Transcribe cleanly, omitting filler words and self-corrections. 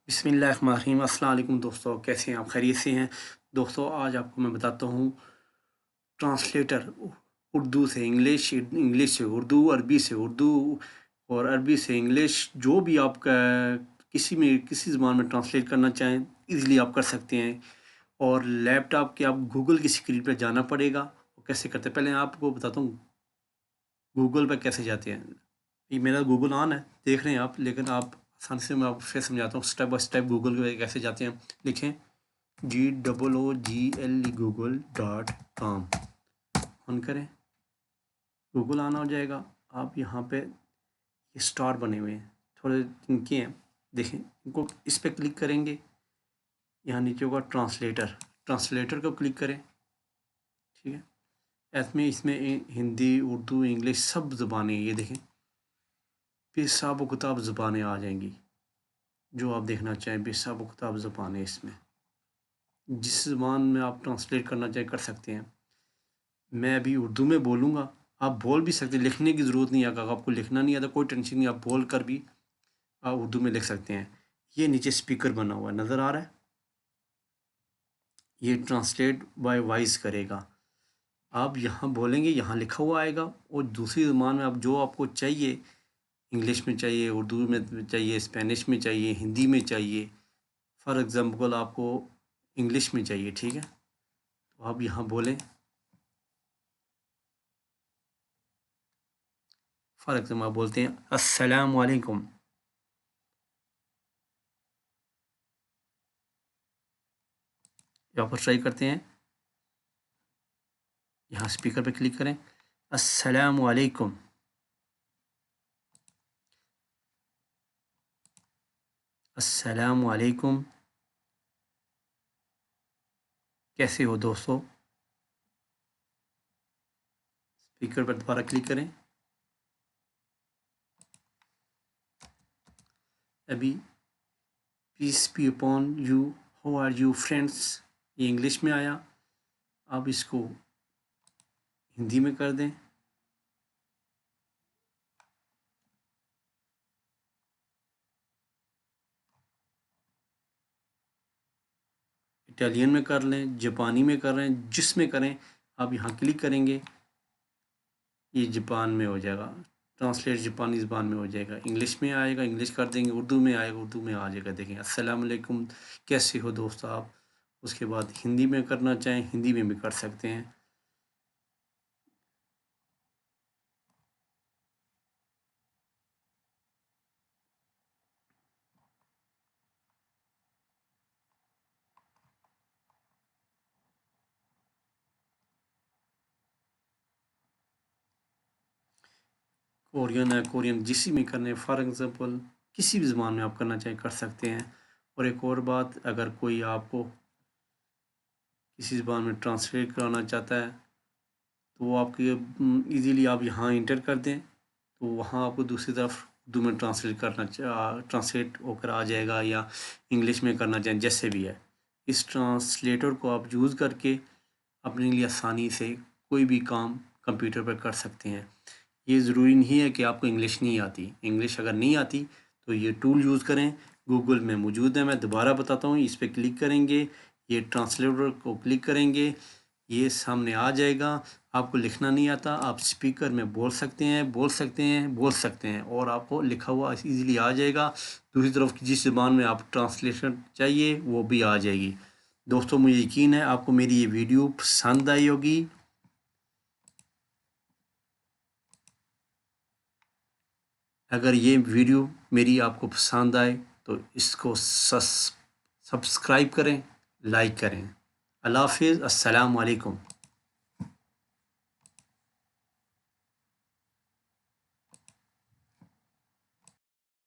बिस्मिल्लाहिर्रहमानिर्रहीम। अस्सलाम वालेकुम दोस्तों, कैसे हैं आप? खैरियत से हैं? दोस्तों, आज आपको मैं बताता हूँ ट्रांसलेटर। उर्दू से इंग्लिश, इंग्लिश से उर्दू, अरबी से उर्दू और अरबी से इंग्लिश, जो भी आप किसी ज़बान में ट्रांसलेट करना चाहें इजीली आप कर सकते हैं। और लैपटॉप के आप गूगल की स्क्रीन पर जाना पड़ेगा। कैसे करते हैं पहले आपको बताता हूँ गूगल पर कैसे जाते हैं। ये मेरा गूगल ऑन है, देख रहे हैं आप, लेकिन आप आसानी से मैं आपको फिर समझाता हूँ स्टेप बाय स्टेप गूगल पे कैसे जाते हैं। लिखें GOOGLE google.com, ऑन करें, गूगल ऑन हो जाएगा। आप यहाँ पे ये स्टार बने हुए हैं, थोड़े इनके हैं, देखें इनको, इस पर क्लिक करेंगे। यहाँ नीचे होगा ट्रांसलेटर, ट्रांसलेटर को क्लिक करें, ठीक है। इसमें हिंदी, उर्दू, इंग्लिश सब ज़बानें, ये देखें बेहिसाब किताब ज़बानें आ जाएंगी। जो आप देखना चाहें बेहिसाब किताब ज़बानें, इसमें जिस ज़बान में आप ट्रांसलेट करना चाहें कर सकते हैं। मैं अभी उर्दू में बोलूँगा, आप बोल भी सकते हैं, लिखने की ज़रूरत नहीं है। अगर आपको लिखना नहीं आता कोई टेंशन नहीं, आप बोल कर भी आप उर्दू में लिख सकते हैं। ये नीचे स्पीकर बना हुआ है, नज़र आ रहा है, ये ट्रांसलेट बाय वॉइस करेगा। आप यहाँ बोलेंगे, यहाँ लिखा हुआ आएगा, और दूसरी ज़बान में आप जो आपको चाहिए, इंग्लिश में चाहिए, उर्दू में चाहिए, स्पेनिश में चाहिए, हिंदी में चाहिए, फॉर एग्ज़ाम्पल आपको इंग्लिश में चाहिए, ठीक है, तो आप यहाँ बोलें। फॉर एग्ज़ाम्पल आप बोलते हैं अस्सलाम वालेकुम, यहाँ पर ट्राई करते हैं, यहाँ स्पीकर पे क्लिक करें, अस्सलाम वालेकुम, अस्सलाम वालेकुम, कैसे हो दोस्तों। स्पीकर पर दोबारा क्लिक करें, अभी peace be upon you, how are you friends, ये इंग्लिश में आया। आप इसको हिंदी में कर दें, इटालियन में कर लें, जापानी में कर रहे हैं, जिसमें करें आप यहाँ क्लिक करेंगे, ये जापान में हो जाएगा, ट्रांसलेट जापानी ज़बान में हो जाएगा। इंग्लिश में आएगा, इंग्लिश कर देंगे, उर्दू में आएगा, उर्दू में आ जाएगा। देखें अस्सलाम वालेकुम, कैसे हो दोस्त आप। उसके बाद हिंदी में करना चाहें हिंदी में भी कर सकते हैं। कोरियन है, कोरियन जिस में करने, फॉर एग्ज़ाम्पल किसी भी ज़बान में आप करना चाहें कर सकते हैं। और एक और बात, अगर कोई आपको किसी ज़बान में ट्रांसलेट कराना चाहता है तो वो आपके इजीली आप यहाँ इंटर कर दें, तो वहाँ आपको दूसरी तरफ उर्दू में ट्रांसलेट होकर आ जाएगा, या इंग्लिश में करना चाहें, जैसे भी है। इस ट्रांसलेटर को आप यूज़ करके अपने लिए आसानी से कोई भी काम कंप्यूटर पर कर सकते हैं। ये ज़रूरी नहीं है कि आपको इंग्लिश नहीं आती। इंग्लिश अगर नहीं आती तो ये टूल यूज़ करें, गूगल में मौजूद है। मैं दोबारा बताता हूँ, इस पर क्लिक करेंगे, ये ट्रांसलेटर को क्लिक करेंगे, ये सामने आ जाएगा। आपको लिखना नहीं आता, आप स्पीकर में बोल सकते हैं, बोल सकते हैं, बोल सकते हैं, और आपको लिखा हुआ इजीली आ जाएगा। दूसरी तरफ जिस ज़बान में आप ट्रांसलेशन चाहिए वो भी आ जाएगी। दोस्तों, मुझे यकीन है आपको मेरी ये वीडियो पसंद आई होगी। अगर ये वीडियो मेरी आपको पसंद आए तो इसको सब्सक्राइब करें, लाइक करें। अल्लाह हाफ़िज़, अस्सलाम वालेकुम।